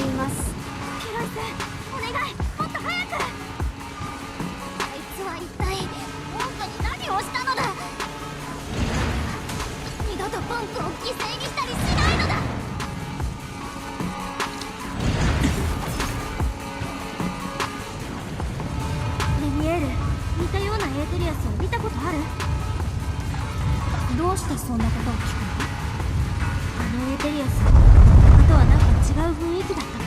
います。ヒロイス、お願い、もっと早く。あいつは一体本当に何をしたのだ。二度とポンクを犠牲にしたりしないのだ。レミエール、似たようなエーテリアスを見たことある？どうしてそんなことを聞くの？あのエーテリアス、あとはなんか違う雰囲気だった。